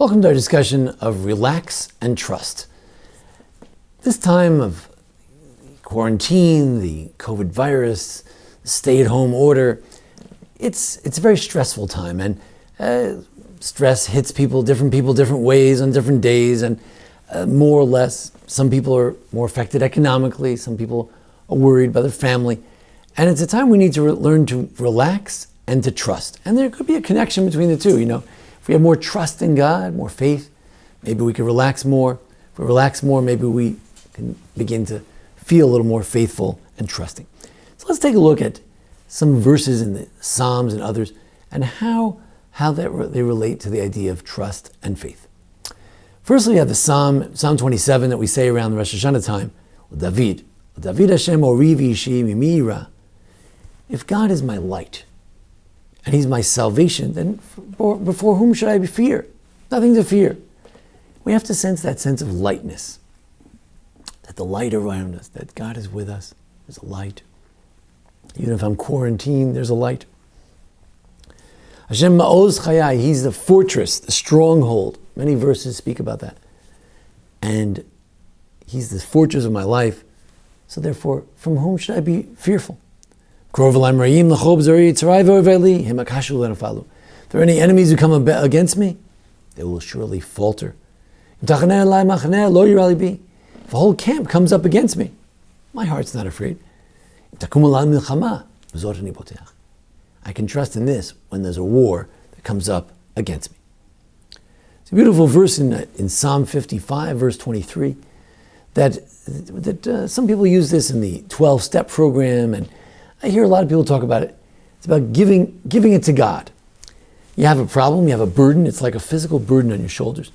Welcome to our discussion of relax and trust. This time of quarantine, the COVID virus, the stay-at-home order, it's a very stressful time, and stress hits different people different ways on different days, and more or less, some people are more affected economically, some people are worried about their family, and it's a time we need to learn to relax and to trust. And there could be a connection between the two, If we have more trust in God, more faith, maybe we can relax more. If we relax more, maybe we can begin to feel a little more faithful and trusting. So let's take a look at some verses in the Psalms and others and how they relate to the idea of trust and faith. Firstly, we have the Psalm 27 that we say around the Rosh Hashanah time, David Hashem orivi ishi mimira. If God is my light, and He's my salvation, then before whom should I fear? Nothing to fear. We have to sense that sense of lightness, that the light around us, that God is with us. There's a light. Even if I'm quarantined, there's a light. Hashem ma'oz chayai, He's the fortress, the stronghold. Many verses speak about that. And He's the fortress of my life. So therefore, from whom should I be fearful? If there are any enemies who come against me, they will surely falter. If a whole camp comes up against me, my heart's not afraid. I can trust in this when there's a war that comes up against me. It's a beautiful verse in Psalm 55, verse 23, that some people use this in the 12-step program, and I hear a lot of people talk about it. It's about giving it to God. You have a problem, you have a burden, it's like a physical burden on your shoulders.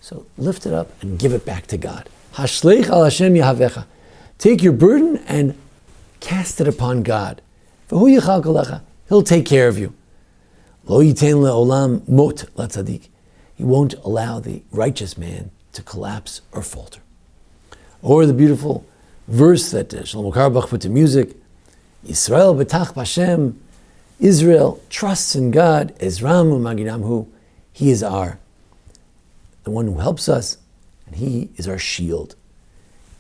So lift it up and give it back to God. Hashleich al Hashem yahavecha. Take your burden and cast it upon God. V'hu yichal kalecha. He'll take care of you. Lo yitein le'olam mot latzadik. He won't allow the righteous man to collapse or falter. Or the beautiful verse that Shlomo Carlebach put to music, Yisrael betach b'Hashem, Israel trusts in God, Ezram u'maginamhu. He is the one who helps us, and He is our shield.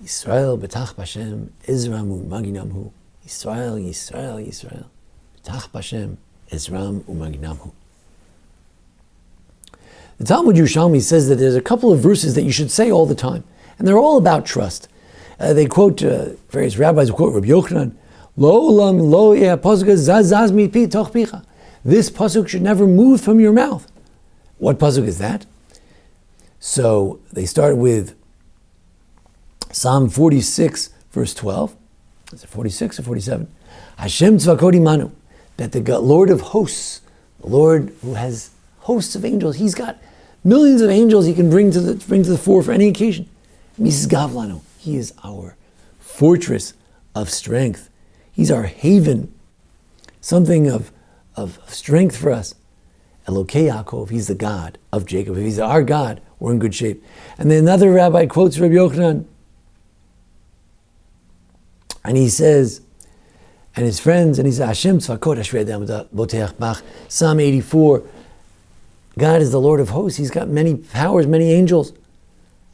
Yisrael betach b'Hashem, Ezram u'maginamhu. Yisrael, Yisrael, Yisrael. Betach b'Hashem, Ezram u'maginamhu. The Talmud Yerushalmi says that there's a couple of verses that you should say all the time, and they're all about trust. They quote, various rabbis will quote Rabbi Yochanan, this pasuk should never move from your mouth. What pasuk is that? So they start with Psalm 46, verse 12. Is it 46 or 47? Hashem tzvakot imanu, that the Lord of hosts, the Lord who has hosts of angels, He's got millions of angels He can bring to the fore for any occasion. Misgav lanu, He is our fortress of strength. He's our haven, something of strength for us. Elokei Yaakov, He's the God of Jacob. If He's our God, we're in good shape. And then another rabbi quotes Rabbi Yochanan, and he says, and his friends, and he says, Hashem tzvakot ashrei adam boteach bach. Psalm 84, God is the Lord of hosts. He's got many powers, many angels.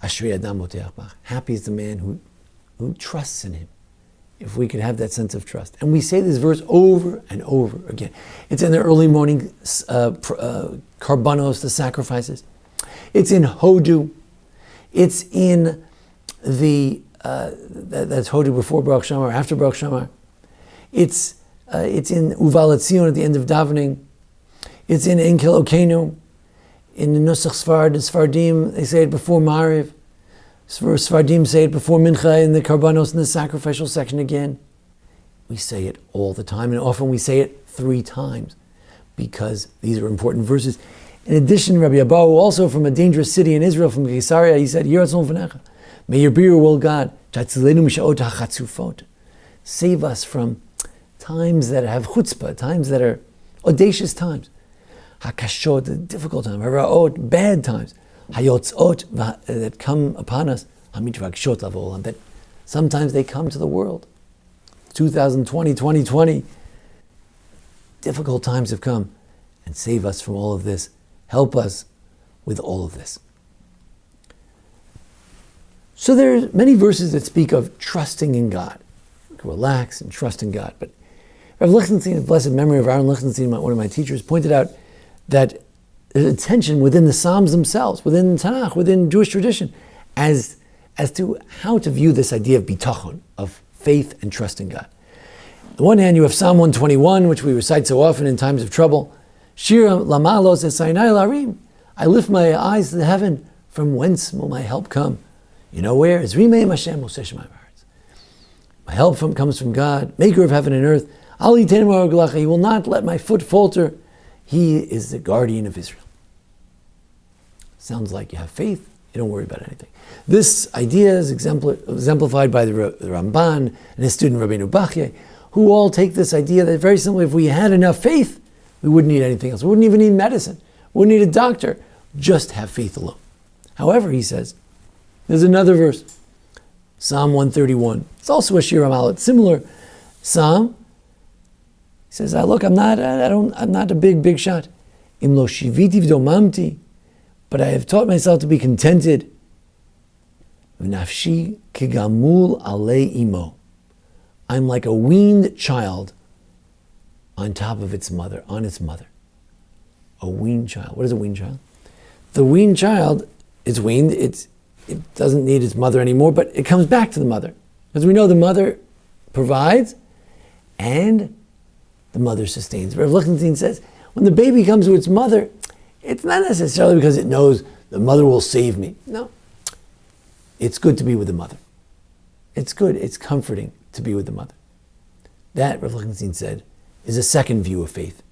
Ashrei adam boteach bach. Happy is the man who trusts in Him. If we could have that sense of trust. And we say this verse over and over again. It's in the early morning karbanos, the sacrifices. It's in Hodu. It's in that's Hodu before Baruch Shamar, after Baruch Shamar. It's in Uval Etzion at the end of davening. It's in Enkel Okenu. In the Nusach Sfard, the Sfardim, they say it before Mariv. Sfardim say it before Mincha in the Karbanos in the sacrificial section again. We say it all the time, and often we say it 3 times because these are important verses. In addition, Rabbi Abahu, also from a dangerous city in Israel, from Caesarea, he said, may your be your will, God, save us from times that have chutzpah, times that are audacious times, hakashot, the difficult times, haraot, bad times, hayotzot, that come upon us, that sometimes they come to the world. 2020, 2020, difficult times have come, and save us from all of this. Help us with all of this. So there are many verses that speak of trusting in God. You can relax and trust in God. But Rav Lichtenstein, the blessed memory of Aaron Lichtenstein, one of my teachers, pointed out that there's a tension within the Psalms themselves, within Tanakh, within Jewish tradition, as to how to view this idea of bitachon, of faith and trust in God. On the one hand, you have Psalm 121, which we recite so often in times of trouble. Shir lamalos esaynai larim. I lift my eyes to the heaven. From whence will my help come? You know where? It's Rimei Hashem Moshe Shemayim Haaretz. My help comes from God, maker of heaven and earth. Al yiteinu reglacha. He will not let my foot falter. He is the guardian of Israel. Sounds like you have faith. You don't worry about anything. This idea is exemplified by the Ramban and his student Rabbeinu Bachye, who all take this idea that very simply, if we had enough faith, we wouldn't need anything else. We wouldn't even need medicine. We wouldn't need a doctor. Just have faith alone. However, he says, there's another verse, Psalm 131. It's also a Shir Hamal. It's similar Psalm. He says, look, I'm not a big shot. Im lo shiviti v'domamti, but I have taught myself to be contented. V'nafshi kigamul alei imo. I'm like a weaned child on top of its mother, on its mother. A weaned child. What is a weaned child? The weaned child is weaned. It doesn't need its mother anymore, but it comes back to the mother. Because we know the mother provides and the mother sustains. Rav Lichtenstein says, when the baby comes to its mother, it's not necessarily because it knows the mother will save me. No. It's good to be with the mother. It's good, it's comforting to be with the mother. That, Rav Lichtenstein said, is a second view of faith.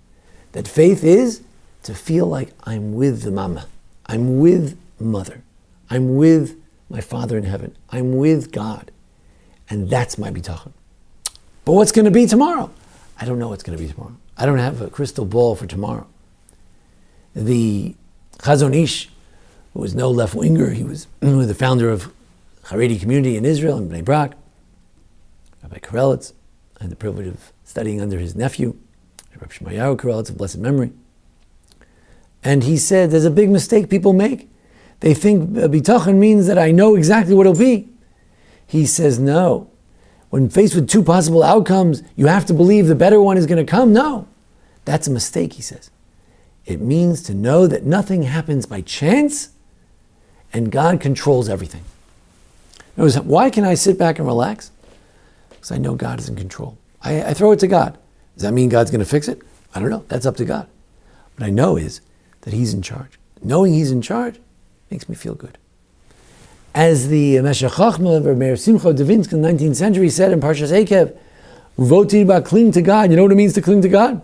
That faith is to feel like I'm with the mama. I'm with mother. I'm with my Father in heaven. I'm with God. And that's my bitachon. But what's going to be tomorrow? I don't know what's going to be tomorrow. I don't have a crystal ball for tomorrow. The Chazon Ish, who was no left-winger, he was the founder of Haredi community in Israel, in Bnei Brak, Rabbi Karelitz. I had the privilege of studying under his nephew, Rabbi Shemayahu Karelitz of blessed memory. And he said, there's a big mistake people make. They think bitachon means that I know exactly what it'll be. He says, no. When faced with two possible outcomes, you have to believe the better one is going to come. No. That's a mistake, he says. It means to know that nothing happens by chance and God controls everything. In other words, why can I sit back and relax? Because I know God is in control. I throw it to God. Does that mean God's going to fix it? I don't know. That's up to God. What I know is that He's in charge. Knowing He's in charge makes me feel good. As the Meshech Chochmah of Meir Simcha Davinsky in the 19th century said in Parshas Eikev, Uvoti ba, cling to God. You know what it means to cling to God?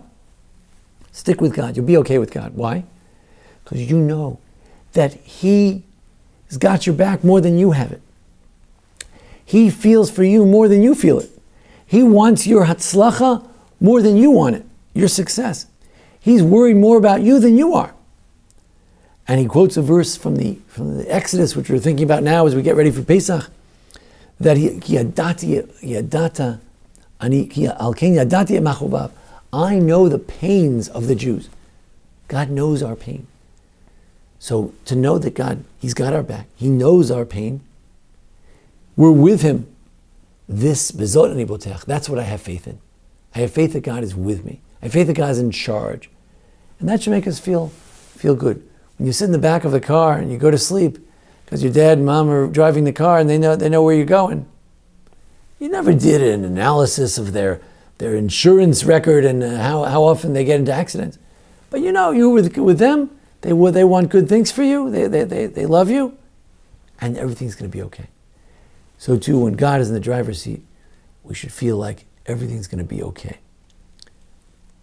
Stick with God. You'll be okay with God. Why? Because you know that He has got your back more than you have it. He feels for you more than you feel it. He wants your hatzlacha more than you want it, your success. He's worried more about you than you are. And he quotes a verse from the Exodus, which we're thinking about now as we get ready for Pesach, that I know the pains of the Jews. God knows our pain. So to know that God, He's got our back, He knows our pain, we're with Him. That's what I have faith in. I have faith that God is with me. I have faith that God is in charge. And that should make us feel good. When you sit in the back of the car and you go to sleep because your dad and mom are driving the car and they know where you're going. You never did an analysis of their insurance record and how often they get into accidents. But you know, you're with them. They want good things for you. They love you. And everything's going to be okay. So too, when God is in the driver's seat, we should feel like everything's going to be okay.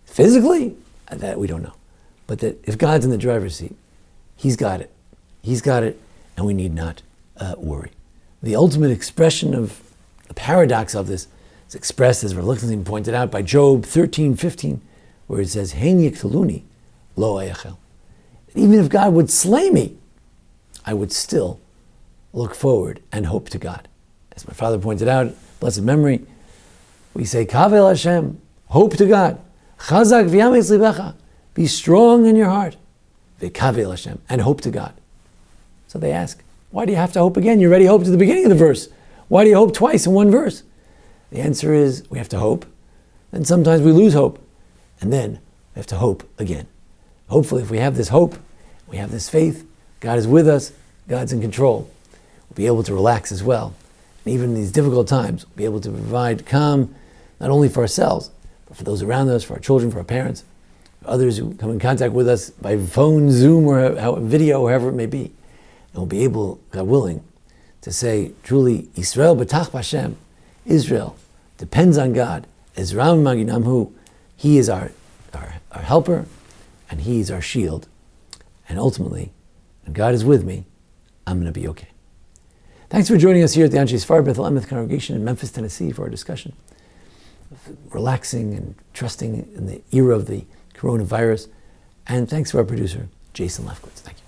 Physically, that we don't know. But that if God's in the driver's seat, He's got it. He's got it, and we need not worry. The ultimate expression of the paradox of this is expressed, as Rav Lichtenstein pointed out, by Job 13:15, where it says, Hein yiktuluni lo ayachel. Even if God would slay me, I would still look forward and hope to God. As my father pointed out, blessed memory, we say, Kavel Hashem, hope to God. Chazak v'yametz libecha, be strong in your heart. v'kavel Hashem, and hope to God. So they ask, why do you have to hope again? You already hoped at the beginning of the verse. Why do you hope twice in one verse? The answer is, we have to hope, and sometimes we lose hope, and then we have to hope again. Hopefully, if we have this hope, we have this faith, God is with us, God's in control, we'll be able to relax as well. And even in these difficult times, we'll be able to provide calm, not only for ourselves, but for those around us, for our children, for our parents, for others who come in contact with us by phone, Zoom, or video, or however it may be. And we'll be able, God willing, to say, truly, Israel b'tach b'Hashem, Israel depends on God. Ezram Maginamhu, He is our helper, and He is our shield. And ultimately, when God is with me, I'm going to be okay. Thanks for joining us here at the Anshe Sfar Bethel Emeth Congregation in Memphis, Tennessee, for our discussion of relaxing and trusting in the era of the coronavirus. And thanks to our producer, Jason Lefkowitz. Thank you.